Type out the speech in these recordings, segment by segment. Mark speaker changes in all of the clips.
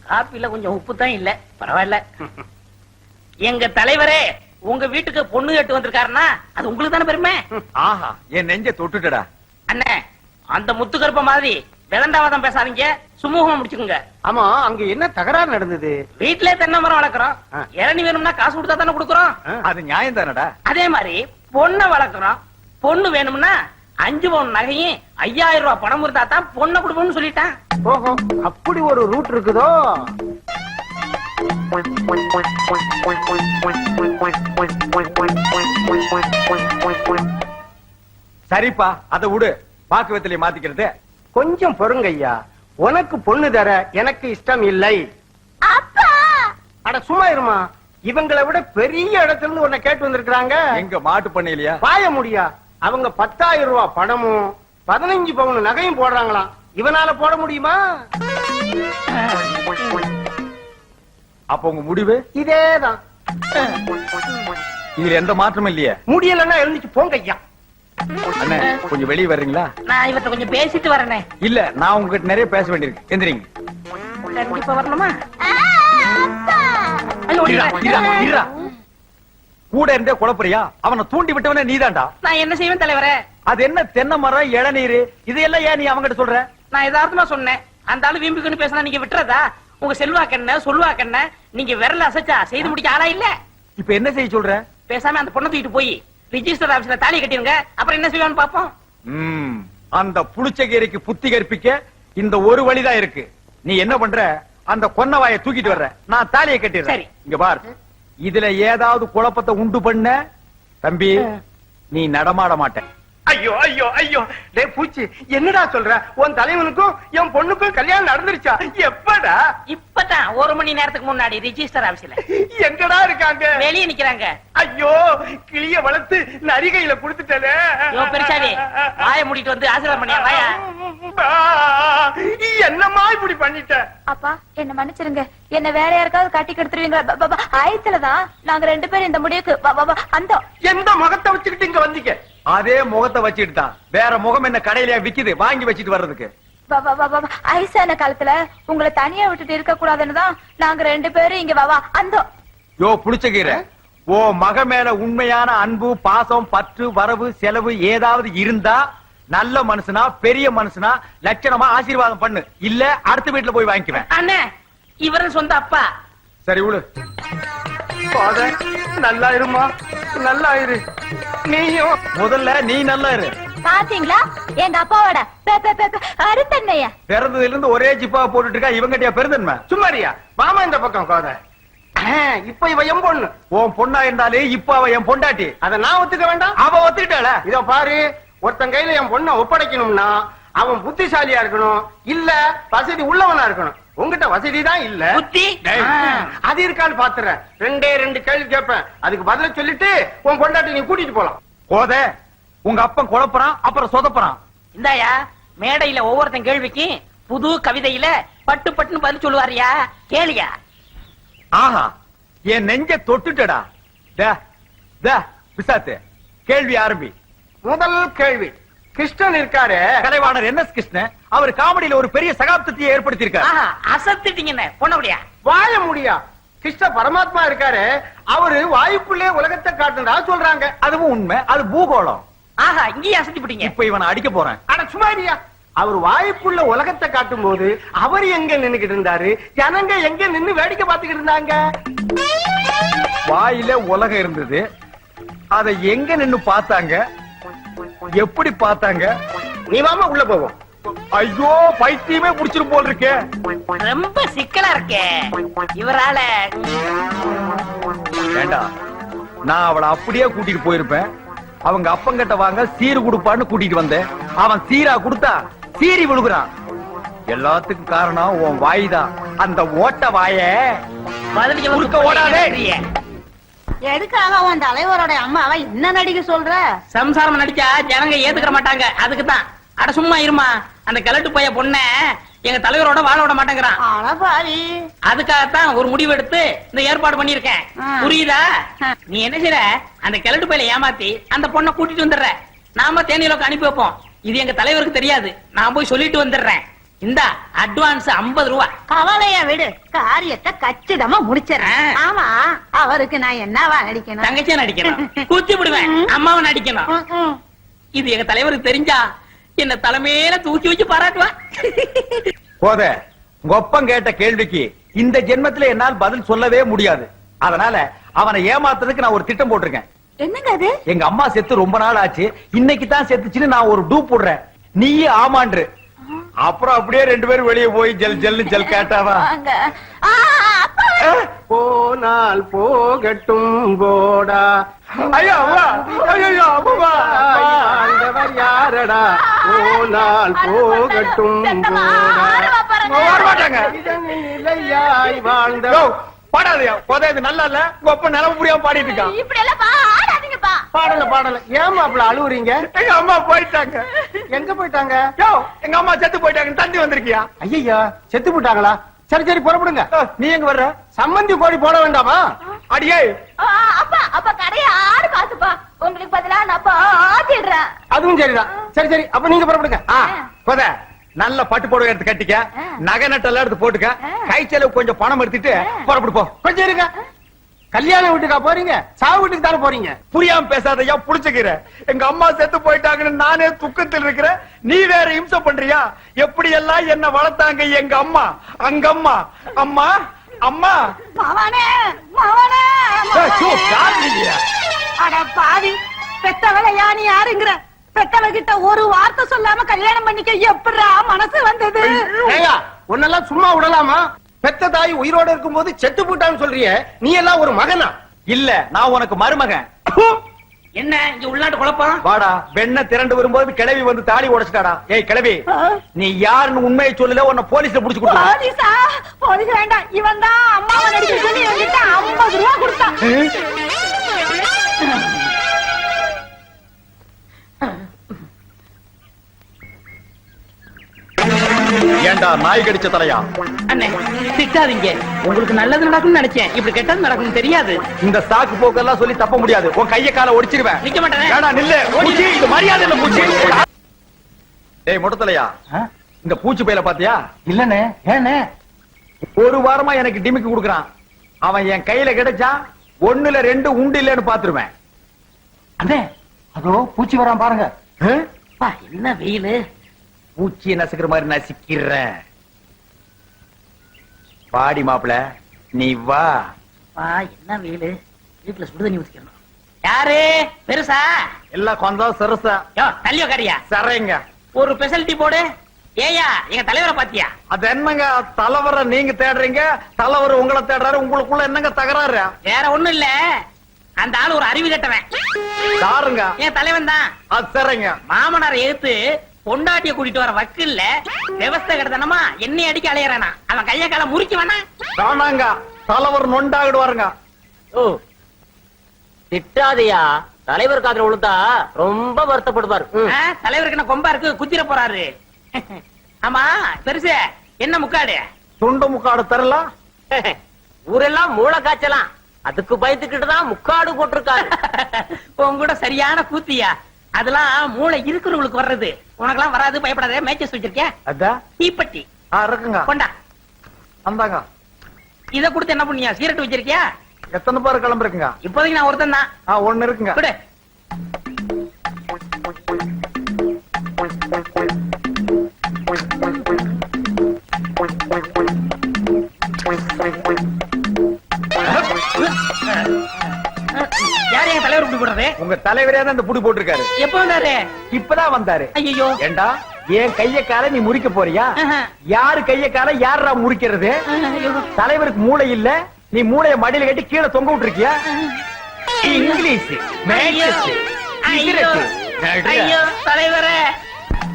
Speaker 1: காப்பில கொஞ்சம் உப்பு தான் இல்ல, பரவாயில்ல. எங்க தலைவரே உங்க வீட்டுக்கு பொண்ணு கேட்டு வந்திருக்காருன்னா அது உங்களுக்கு தானே பெருமை.
Speaker 2: ஆஹா, என் நெஞ்ச தொட்டுட்டடா.
Speaker 1: அண்ணே, அந்த முத்துக்கருப்ப மாதிரி விளண்டாவதம் பேசாதீங்க, சுமூகமா முடிச்சுக்குங்க.
Speaker 3: ஆமா, அங்க என்ன தகராறு நடந்தது?
Speaker 1: வீட்லயே தென்னை மரம் வளர்க்குறோம், இளநீ வேணும்னா காசு கொடுத்தா தானே கொடுக்குறோம்.
Speaker 2: அது நியாயம் தானடா.
Speaker 1: அதே மாதிரி பொண்ணை வளர்க்குறோம், பொண்ணு வேணும்னா 5 பவுன் நகையும் 5000 ரூபாய் பணம் இருந்தா தான் பொண்ணை கொடுப்போம்னு சொல்லிட்டான்.
Speaker 3: ஓஹோ, அப்படி ஒரு ரூட் இருக்குதோ?
Speaker 2: சரிப்பா, அத விடு. பாக்கு வெத்தலையை மாத்திக்கிறது.
Speaker 3: கொஞ்சம் பொறுங்க ஐயா, உனக்கு பொண்ணு தர எனக்கு இஷ்டம் இல்லை. அட சும்மா இருமா, இவங்களை விட பெரிய இடத்துல இருந்து உன்னை கேட்டு வந்திருக்காங்க.
Speaker 2: எங்க மாட்டு பண்ணையிலயா?
Speaker 3: பாய முடியா, அவங்க 10,000 ரூபாய் பணமும் 15 பவுன் நகையும் போடுறாங்களாம். இவனால போட முடியுமா?
Speaker 2: அப்ப உங்க முடிவு
Speaker 3: இதேதான்.
Speaker 2: இதுல எந்த மாற்றமும் இல்லையே.
Speaker 3: முடியலன்னா எழுந்துச்சு போங்க ஐயா.
Speaker 2: அண்ணே, கொஞ்சம் வெளியே வர்றீங்களா?
Speaker 1: நான் இவர்கிட்ட கொஞ்சம் பேசிட்டு வரேனே.
Speaker 2: இல்ல, நான் உங்ககிட்ட நிறைய பேச வேண்டியிருக்கு. எந்திரிங்க.
Speaker 1: கண்டிப்பா வரணுமா?
Speaker 2: கூட இருந்தே குழப்பறியா? அவனை தூண்டி விட்டவனே நீதான்டா.
Speaker 1: நான் என்ன செய்வேன் தலைவரே?
Speaker 2: அது என்ன தென்னை மரம், இளநீர், இதெல்லாம் ஏன் நீ அவங்கிட்ட சொல்ற?
Speaker 1: நான் யதார்த்தமா சொன்னேன். அந்த ஆளு வீம்புக்குன்னு பேசினா நீங்க விட்டுறதா? உங்க செல்வாக்கண்ண சொல்வாக்கண்ண நீங்க விரல அசைச்சா செய்து முடிக்க ஆளா இல்ல.
Speaker 2: இப்ப என்ன செய்ய சொல்ற?
Speaker 1: பேசாம அந்த பொண்ணை தூக்கிட்டு போய் ரிஜிஸ்டர் ஆபீஸ்ல தாலி கட்டிருங்க, அப்புறம் என்ன செய்வான்னு பாப்போம்.
Speaker 2: அந்த புளிச்சகீரைக்கு புத்தி கற்பிக்க இந்த ஒரு வழிதான் இருக்கு. நீ என்ன பண்ற? அந்த கொன்னவாயை தூக்கிட்டு வர்ற, நான் தாலியை கட்டிடுறேன்.
Speaker 1: சரி,
Speaker 2: இங்க பார், இதுல ஏதாவது குழப்பத்தை உண்டு பண்ண தம்பி நீ நடமாட மாட்ட.
Speaker 3: ஐயோ ஐயோ ஐயோ, டேய் பூச்சி, என்னடா சொல்ற? உன் தலைவனுக்கும் என் பொண்ணுக்கும் கல்யாணம் நடந்துருச்சா? எப்படா?
Speaker 1: இப்பதான் 1 மணி நேரத்துக்கு முன்னாடி ரிஜிஸ்டர் ஆபீஸ்ல.
Speaker 3: எங்கடா இருக்காங்க?
Speaker 1: வெளியே நிக்கிறாங்க.
Speaker 3: ஐயோ, கிளிய வளர்த்து நரிகையில குடுத்துட்டே.
Speaker 1: பெருசாவே வாய மூடிட்டு வந்து ஆசீர்வாதம் பண்ணியா? வாயா.
Speaker 3: என்னம்மா இப்படி பண்ணிட்ட?
Speaker 4: அப்பா, என்ன மன்னிச்சிருங்க. என்ன வேற யாருக்காவது கட்டி கெடுத்துருவீங்களா? ஆயத்துலதான் நாங்க 2 பேரும் இந்த முடிவுக்கு அந்த
Speaker 3: எந்த முகத்தை வச்சுக்கிட்டு இங்க வந்தீங்க?
Speaker 2: அதே முகத்தை வச்சுட்டு தான். வேற முகம் என்ன கடையிலயா விக்குது வாங்கி வச்சிட்டு வர்றதுக்கு?
Speaker 4: ஐசான காலத்துல உங்களை தனியா விட்டுட்டு இருக்க கூடாதுன்னு தான் நாங்க 2 பேரும் இங்க அந்த.
Speaker 2: யோ புளிச்சகீரை, ஓ மக மேல உண்மையான அன்பு, பாசம், பற்று, வரவு, செலவு ஏதாவது இருந்தா நல்ல மனுஷனா, பெரிய மனுஷனா லட்சணமா ஆசீர்வாதம் பண்ணு. இல்ல அடுத்த வீட்டுல போய் வாங்கிக்குவேன்.
Speaker 1: அண்ணே, இவரும் சொந்த அப்பா.
Speaker 2: சரி விடு.
Speaker 3: நல்லா இருமா, நல்லா இரு. நீயும்
Speaker 2: முதல்ல நீ நல்லா இரு.
Speaker 4: பாத்தீங்களா எங்க அப்பாவோட அருத்தன்மைய?
Speaker 2: பிறந்ததுல இருந்து ஒரே ஜிப்பா போட்டுட்டு இருக்கா. இவங்கிட்டயா பெருந்தன்மை?
Speaker 3: சும்மாரியா மாமா இந்த பக்கம் கோத. இப்ப இவ என் பொண்ணு.
Speaker 2: உன் பொண்ணா இருந்தாலே இப்ப அவ என் பொண்டாட்டி.
Speaker 3: அத நான் ஒத்துக்க வேண்டாம்?
Speaker 2: அவ ஒத்துக்கிட்டாள.
Speaker 3: இதோ பாரு, ஒருத்தன் கையில என் பொண்ணை ஒப்படைக்கணும்னா அவன் புத்திசாலியா இருக்கணும், இல்ல வசதி உள்ளவனா இருக்கணும். உங்ககிட்ட வசதி தான் இல்ல.
Speaker 1: புத்தி
Speaker 3: அது இருக்கான்னு பாத்துறேன். 2 கேள்வி கேட்பேன், அதுக்கு பதில சொல்லிட்டு உன் பொண்டாட்டி நீ கூட்டிட்டு போலாம்.
Speaker 2: கோத, உங்க அப்பன் குழப்பறான், அப்புறம் சொதப்பறான்.
Speaker 1: இந்தாயா, மேடையில ஒவ்வொருத்தன் கேள்விக்கு புது கவிதையில பட்டு பட்டுன்னு பதில் சொல்லுவாரியா, கேளியா.
Speaker 2: ஆஹா, என் நெஞ்ச தொட்டுட்டடா. பிசாத்து, கேள்வி ஆரம்பி.
Speaker 3: முதல் கேள்வி, கிருஷ்ணன் இருக்காரு,
Speaker 2: கலைவாணர் என்.எஸ். கிருஷ்ணன், அவர் காமெடியில ஒரு பெரிய சகாப்தத்தை ஏற்படுத்தியிருக்காரு.
Speaker 1: அசத்திட்டீங்க பொண்ணபடியா?
Speaker 3: வாழ முடியா. கிருஷ்ண பரமாத்மா இருக்காரு, அவரு வாயுக்குள்ளே உலகத்தை காட்டுறதா சொல்றாங்க.
Speaker 2: அதுவும் உண்மை, அது பூகோளம்.
Speaker 1: ஆஹா, இங்கேயே அசத்திட்டீங்க.
Speaker 2: இப்ப இவனை அடிக்க போறேன்.
Speaker 3: ஆனா சும்மாரியா, அவர் வாயுக்குள்ள உலகத்தை காட்டும் போது அவர் எங்க நின்னுகிட்டு இருந்தாரு, ஜனங்க எங்க நின்னு வேடிக்கை பார்த்துக்கிட்டு இருந்தாங்க?
Speaker 2: வாயில உலகம் இருந்தது, அதை எங்க நின்னு பார்த்தாங்க, எப்படி பார்த்தாங்க?
Speaker 3: நீ வாமா உள்ள போவோம்.
Speaker 2: ஐயோ, பைத்தியமே புடிச்சிரும் போல் இருக்கே.
Speaker 1: ரொம்ப சிக்கலா இருக்கே இவரால.
Speaker 2: வேண்டாம், நான் அவளை அப்படியே கூட்டிட்டு போயிருப்பேன். அவங்க அப்பங்கிட்ட வாங்க சீரு கொடுப்பான்னு கூட்டிட்டு வந்தேன். அவன் சீரா கொடுத்தா சீரி விழுகுறான். எல்லாத்துக்கும் காரணம் உன் வாய்தான். அந்த ஓட்ட வாய
Speaker 1: பதிலுக்கு ஓடாதே.
Speaker 4: எதுக்காக உன் தலைவரோட அம்மாவை என்ன நடிக்க சொல்ற?
Speaker 1: சம்சாரம் நடிச்சா ஜனங்க ஏத்துக்க மாட்டாங்க, அதுக்குதான். அட சும்மா இருமா. அந்த கிழட்டு பைய பொண்ண எங்க தலைவரோட வாழ விட மாட்டேங்கிறான்.
Speaker 5: அழபாவி.
Speaker 1: அதுக்காகத்தான் ஒரு முடிவு எடுத்து இந்த ஏற்பாடு பண்ணிருக்கேன். புரியுதா? நீ என்ன செய்ற, அந்த கிழட்டு பையில ஏமாத்தி அந்த பொண்ணை கூட்டிட்டு வந்துடுற. நாம தேனிலோக்கு அனுப்பி வைப்போம். இது எங்க தலைவருக்கு தெரியாது. நான் போய் சொல்லிட்டு வந்துடுறேன். இந்த அட்வான்ஸ் 50 ரூபா.
Speaker 5: கவலைய விடு, காரியத்தை கச்சிதமா முடிச்சிடறேன். ஆமா, அவருக்கு நான் என்னவா நடிக்கணும்?
Speaker 1: தங்கச்சியா நடிக்கணும். குத்தி விடுவேன். அம்மாவை நடிக்கணும். இது எங்க தலைவருக்கு தெரிஞ்சா என்ன தலைமையில தூக்கி வச்சு பாராட்டுவா.
Speaker 2: போத உங்க ஒப்பம் கேட்ட கேள்விக்கு இந்த ஜென்மத்துல என்னால் பதில் சொல்லவே முடியாது. அதனால அவனை ஏமாத்துறதுக்கு நான் ஒரு திட்டம் போட்டிருக்கேன்.
Speaker 4: என்னங்க அது?
Speaker 2: எங்க அம்மா செத்து ரொம்ப நாள் ஆச்சு, இன்னைக்கு தான் செத்துச்சுன்னு நான் ஒரு டூ போடுறேன். நீயே ஆமான்று. அப்புறம் அப்படியே 2 பேரும் வெளியே போய் ஜல் ஜல்னு ஜல் கேட்டாவா?
Speaker 4: வாங்க. அப்பா.
Speaker 3: போனால் போகட்டும் போடா. ஐயோ அம்மா, ஐயோ அம்மா, ஆண்டவர் யாரடா? போனால் போகட்டும் போடா. இதன் நிலையாய் வாழ்ந்த
Speaker 2: பாடாதயா போதே, இது நல்லா இல்ல. உங்க அப்பா நிலவு புரியாம பாடிட்டு இருக்கான்.
Speaker 4: இப்படி எல்லாம் பாடாதீங்கப்பா.
Speaker 3: பாடல ஏமா அப்படி அழுவுறீங்க?
Speaker 2: எங்க அம்மா போயிட்டாங்க.
Speaker 3: எங்க போயிட்டாங்க?
Speaker 2: யோ, எங்க அம்மா செத்து போயிட்டாங்க. தந்தி வந்திருக்கியா?
Speaker 3: ஐயா செத்து போட்டாங்களா? சரி புறப்படுங்க.
Speaker 2: நீ எங்க வர்ற?
Speaker 3: சம்மந்தி கோடி போட வேண்டாமா?
Speaker 2: அடியே
Speaker 4: அப்பா அப்பா கடையை ஆறு காசுப்பா. உங்களுக்கு பதிலா நான் பாத்திடுறேன்.
Speaker 3: அதுவும் சரிதான். சரி அப்ப நீங்க புறப்படுங்க.
Speaker 2: போத நல்ல பட்டு புடவை எடுத்து கட்டிக்க, நகை நட்டெல்லாம் எடுத்து போட்டுக்க, கை செலவு கொஞ்சம் பணம் எடுத்துட்டு புறப்படு போ.
Speaker 3: கொஞ்சம் இருங்க. கல்யாண வீட்டுக்கா போறீங்க? சாவு வீட்டுக்கு தானே போறீங்க?
Speaker 2: புரியாம பேசாதயா, புடிச்சுக்கிற. எங்க அம்மா செத்து போயிட்டாங்கன்னு நானே துக்கத்தில் இருக்கிறேன். நீ வேற இம்சை பண்றியா? எப்படி எல்லாம் என்ன வளர்த்தாங்க எங்க அம்மா. அங்கம்மா அம்மா அம்மா.
Speaker 5: மவனே மவனே. அட பாவி, பெத்தவளை யானி யாருங்கிற? பெத்தவகிட்ட ஒரு வார்த்தை சொல்லாம கல்யாணம் பண்ணிக்க எப்படா மனசு வந்தது?
Speaker 3: உன்னெல்லாம் சும்மா விடலாமா? பெத்த தாய் உயிரோட இருக்கும்போது செத்து போட்டான்னு சொல்றிய, நீ எல்லாம் ஒரு மகனா?
Speaker 2: இல்ல, நான் உனக்கு மருமகன்.
Speaker 1: என்ன இங்க உள்நாட்டு குழப்பம்?
Speaker 2: வாடா, வெண்ண திரண்டு வரும்போது கிளவி வந்து தாலி உடைச்சிட்டாடா. ஏய் கிளவி, நீ யாருன்னு உண்மையை சொல்லல, உன்னை போலீஸ்ல புடிச்சு கொடுத்தா.
Speaker 5: போலீஸா? போலீஸ் வேண்டாம். இவன் தான் அம்மாவை நடிக்க சொல்லி என்கிட்ட 50 ரூபா கொடுத்தான்.
Speaker 2: ஏண்டா நாய் கடிச்ச தலையா?
Speaker 1: அண்ணே திட்டாதீங்க. உங்களுக்கு நல்லது நடக்கும்னு நினைச்சேன். இப்படி கெட்டது நடக்கும் தெரியாது.
Speaker 2: இந்த சாக்கு போக்கெல்லாம் சொல்லி தப்ப முடியாது. உன் கைய கால ஒடிச்சிருவேன்.
Speaker 1: நிக்க மாட்டேன்.
Speaker 2: ஏடா நில்லு. பூச்சி, இது மரியாதை இல்ல பூச்சி. டேய் முட்டத்தலையா, இந்த பூச்சி பையில பாத்தியா?
Speaker 3: இல்லனே. ஏனே?
Speaker 2: ஒரு வாரமா எனக்கு டிமிக்கு குடுக்குறான். அவன் என் கையில கிடைச்சா 1ல 2 உண்டு இல்லன்னு பாத்துருவேன்.
Speaker 3: அண்ணே, அதோ பூச்சி வரான் பாருங்க.
Speaker 1: என்ன வெயிலு.
Speaker 2: பூச்சியை நசுக்கிற மாதிரி நசுக்கிறேன். பாடி மாப்பிள, நீ வா.
Speaker 1: என்ன வெயிலு. வீட்டுல சுடுதண்ணி ஊத்திக்கணும். யாரு பெருசா?
Speaker 2: எல்லாம் கொஞ்சம் சிறுசா.
Speaker 1: தள்ளி உக்காரியா?
Speaker 2: சரிங்க.
Speaker 1: ஒரு ஸ்பெஷாலிட்டி போடு. ஏயா எங்க தலைவரை பாத்தியா?
Speaker 2: அது என்னங்க தலைவரை நீங்க தேடுறீங்க, தலைவர் உங்களை தேடுறாரு. உங்களுக்குள்ள என்னங்க தகராறு?
Speaker 1: வேற ஒண்ணும் இல்ல, அந்த ஆளு ஒரு அறிவு கட்டவன்.
Speaker 2: யாருங்க?
Speaker 1: என் தலைவன் தான்.
Speaker 2: அது சரிங்க.
Speaker 1: மாமனாரை எடுத்து பொண்டாட்டிய கூட்டிட்டு வர வக்கில்ல விவஸ்தை கிடத்தனமா என்னை அடிக்க அலையறானா. அவன் கைய கால முறிக்க வேணா.
Speaker 2: வேணாங்க, தலைவர் நொண்டாகிடுவாருங்க.
Speaker 6: ஓ திட்டாதையா, தலைவர் காதுல விழுந்தா ரொம்ப வருத்தப்படுவார்.
Speaker 1: தலைவருக்கு என்ன கொம்பா இருக்கு, குத்திர போறாரு. ஆமா பெருசு, என்ன முக்காடு?
Speaker 2: துண்டு முக்காடு தரலாம்.
Speaker 6: ஊரெல்லாம் மூளை காய்ச்சலாம், அதுக்கு பயந்துக்கிட்டு தான் முக்காடு போட்டிருக்காரு.
Speaker 1: உன் கூட சரியான கூத்தியா. அதெல்லாம் மூளை இருக்கிறவங்களுக்கு வர்றது, உனக்கெல்லாம் வராது. பயப்படாத. மேட்சஸ் வச்சிருக்கேன்.
Speaker 2: அதான்
Speaker 1: தீப்பெட்டி
Speaker 2: இருக்குங்க.
Speaker 1: கொண்டா.
Speaker 2: அந்தாங்க.
Speaker 1: இத கொடுத்து என்ன பண்ணியா? சீரட் வச்சிருக்கியா?
Speaker 2: எத்தனை பேர் கிளம்புறீங்க?
Speaker 1: இப்போதைக்கு நான் ஒருத்தன் தான்.
Speaker 2: 1 இருக்குங்க.
Speaker 1: கொடு. யார் எங்க தலைவர் இப்படி போடுறது?
Speaker 2: உங்க தலைவரே தான் இந்த புடி போட்டிருக்காரு.
Speaker 1: எப்ப வந்தாரு?
Speaker 2: இப்பதான் வந்தாரு.
Speaker 1: ஐயோ
Speaker 2: ஏண்டா, என் கைய கால நீ முறிக்க போறியா? யாரு கைய கால யாரா முறிக்கிறது? தலைவருக்கு மூளை இல்ல, நீ மூளைய மடியில கட்டி கீழே தொங்க விட்டுருக்கியா? இங்கிலீஷ்
Speaker 1: ஐயோ தலைவரே,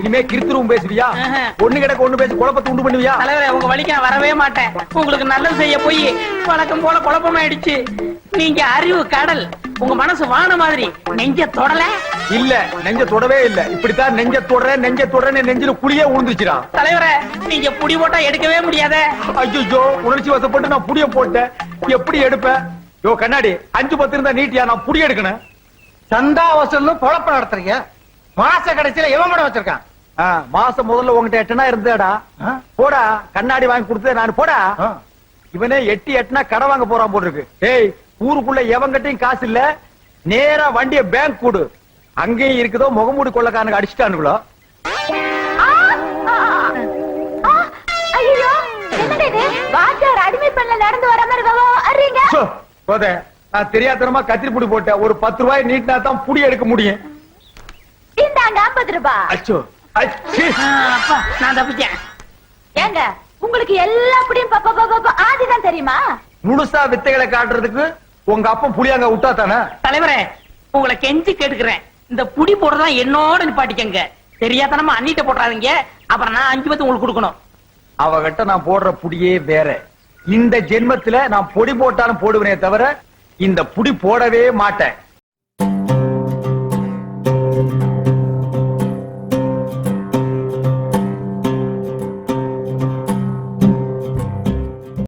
Speaker 2: இனிமே கிருத்துருவும் பேசுவியா
Speaker 1: ஆஹா.
Speaker 2: ஒண்ணு கிடக்க ஒண்ணு பேசி குழப்பத்தை உண்டு பண்ணுவியா
Speaker 1: தலைவரே உங்க வழிக்கு நான் வரவே மாட்டேன். உங்களுக்கு நல்லது செய்ய போய் வழக்கம் போல குழப்பமாயிடுச்சு. நீங்க அறிவு கடல், உங்க மனசு வான மாதிரி. நெஞ்ச தொடல
Speaker 2: இல்ல நெஞ்ச தொடவே இல்ல. இப்படித்தான் நெஞ்ச தொடறேன்னு நெஞ்சில குழியே உழுந்துச்சுடா.
Speaker 1: தலைவரே, நீங்க புடி போட்டா எடுக்கவே முடியாதே.
Speaker 2: ஐயோ உணர்ச்சி வசப்பட்டு நான் புடிய போட்டேன். எப்படி எடுப்பேன்? யோ கண்ணாடி 5-10 இருந்தா நீட்டியா, நான் புடி எடுக்கணும்.
Speaker 3: சந்தா வசூல்னு பொழப்ப நடத்துறீங்க. மாச கடைசியில எவன் படம் வச்சிருக்கான்?
Speaker 2: மாசம் முதல்ல உங்ககிட்ட 8 இருந்தேடா. போடா, கண்ணாடி வாங்கி கொடுத்தே நான். போடா, இவனே 8 கடை வாங்க போறான் போல இருக்கு. ஏய், ஊருக்குள்ள எவங்கிட்டையும் காசு இல்ல. நேரா வண்டிய பேங்க் கூடு. அங்கேயும் இருக்குதோ முகமூடி கொள்ளக்காரனுக்கு அடிச்சுட்டானுங்களோ.
Speaker 4: ஐயோ, என்னங்க இது? வாத்தியார் அடிமை பண்ணல நடந்து வர மாதிரி வர்றீங்க.
Speaker 2: சோ, போதே, நான் தெரியாதனமா கத்திரிப்புடி போட்டேன். ஒரு 10 ரூபாய் நீட்டினா தான் புடி எடுக்க முடியும்.
Speaker 4: இந்தாங்க 50 ரூபாய்.
Speaker 2: அச்சோ, அச்சி.
Speaker 1: அப்பா, நான் தப்பிச்சேன்.
Speaker 4: ஏங்க, உங்களுக்கு எல்லா புடியும் ஆதிதான் தெரியுமா?
Speaker 2: முழுசா வித்தைகளை காட்டுறதுக்கு உங்க அப்பன் புளியாங்க விட்டா தானே?
Speaker 1: தலைவரே, உங்களை கெஞ்சி கேட்டுக்கிறேன். இந்த புடி போடுறதா என்னோட நிப்பாட்டிக்கங்க. தெரியாதனமா அண்ணிட்ட போடுறாதீங்க. அப்புறம் நான் 5 உங்களுக்கு கொடுக்கணும்.
Speaker 2: அவகிட்ட நான் போடுற புடியே வேற. இந்த ஜென்மத்துல நான் பொடி போட்டாலும் போடுவேனே தவிர இந்த புடி போடவே மாட்டேன்.